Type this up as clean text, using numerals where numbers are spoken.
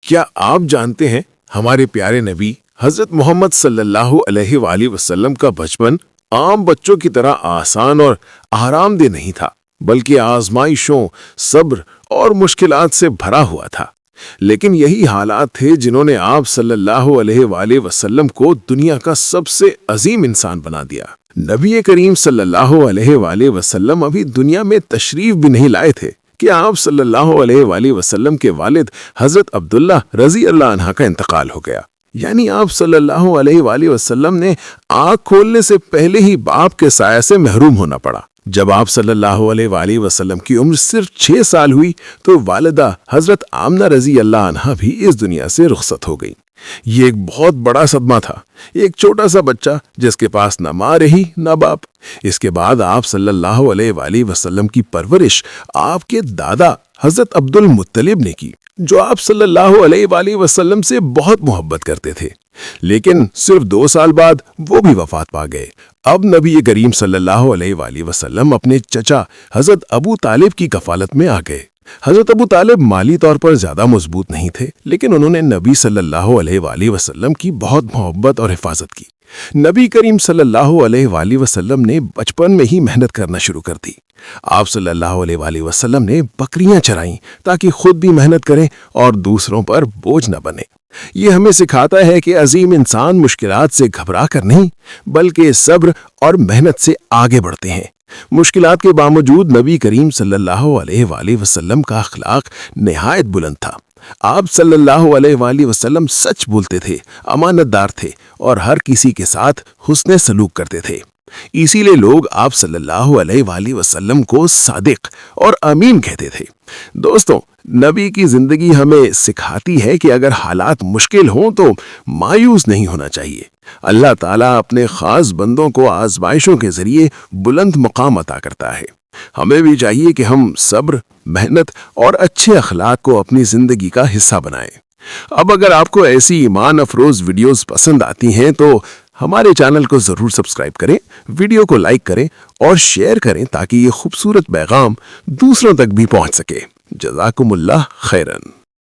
کیا آپ جانتے ہیں ہمارے پیارے نبی حضرت محمد صلی اللہ علیہ وآلہ وسلم کا بچپن عام بچوں کی طرح آسان اور آرام دہ نہیں تھا، بلکہ آزمائشوں، صبر اور مشکلات سے بھرا ہوا تھا۔ لیکن یہی حالات تھے جنہوں نے آپ صلی اللہ علیہ وآلہ وسلم کو دنیا کا سب سے عظیم انسان بنا دیا۔ نبی کریم صلی اللہ علیہ وآلہ وسلم ابھی دنیا میں تشریف بھی نہیں لائے تھے کہ آپ صلی اللہ علیہ وآلہ وسلم کے والد حضرت عبداللہ رضی اللہ عنہ کا انتقال ہو گیا۔ یعنی آپ صلی اللہ علیہ وآلہ وسلم نے آنکھ کھولنے سے پہلے ہی باپ کے سایہ سے محروم ہونا پڑا۔ جب آپ صلی اللہ علیہ وآلہ وسلم کی عمر صرف 6 سال ہوئی تو والدہ حضرت آمنہ رضی اللہ عنہ بھی اس دنیا سے رخصت ہو گئی۔ یہ ایک بہت بڑا صدمہ تھا، ایک چھوٹا سا بچہ جس کے پاس نہ ماں رہی نہ باپ۔ اس کے بعد آپ صلی اللہ علیہ وآلہ وسلم کی پرورش آپ کے دادا حضرت عبد المطلب نے کی، جو آپ صلی اللہ علیہ وآلہ وسلم سے بہت محبت کرتے تھے۔ لیکن صرف 2 سال بعد وہ بھی وفات پا گئے۔ اب نبی کریم صلی اللہ علیہ وآلہ وسلم اپنے چچا حضرت ابو طالب کی کفالت میں آ گئے۔ حضرت ابو طالب مالی طور پر زیادہ مضبوط نہیں تھے، لیکن انہوں نے نبی صلی اللہ علیہ وآلہ وسلم کی بہت محبت اور حفاظت کی۔ نبی کریم صلی اللہ علیہ وآلہ وسلم نے بچپن میں ہی محنت کرنا شروع کر دی۔ آپ صلی اللہ علیہ وآلہ وسلم نے بکریاں چرائیں تاکہ خود بھی محنت کریں اور دوسروں پر بوجھ نہ بنے۔ یہ ہمیں سکھاتا ہے کہ عظیم انسان مشکلات سے گھبرا کر نہیں، بلکہ صبر اور محنت سے آگے بڑھتے ہیں۔ مشکلات کے باوجود نبی کریم صلی اللہ علیہ وآلہ وسلم کا اخلاق نہایت بلند تھا۔ آپ صلی اللہ علیہ وآلہ وسلم سچ بولتے تھے، امانت دار تھے اور ہر کسی کے ساتھ حسن سلوک کرتے تھے۔ اسی لیے لوگ آپ صلی اللہ علیہ وآلہ وسلم کو صادق اور امین کہتے تھے۔ دوستوں، نبی کی زندگی ہمیں سکھاتی ہے کہ اگر حالات مشکل ہوں تو مایوس نہیں ہونا چاہیے۔ اللہ تعالیٰ اپنے خاص بندوں کو آزمائشوں کے ذریعے بلند مقام عطا کرتا ہے۔ ہمیں بھی چاہیے کہ ہم صبر، محنت اور اچھے اخلاق کو اپنی زندگی کا حصہ بنائیں۔ اب اگر آپ کو ایسی ایمان افروز ویڈیوز پسند آتی ہیں تو ہمارے چینل کو ضرور سبسکرائب کریں، ویڈیو کو لائک کریں اور شیئر کریں تاکہ یہ خوبصورت پیغام دوسروں تک بھی پہنچ سکے۔ جزاکم اللہ خیرن۔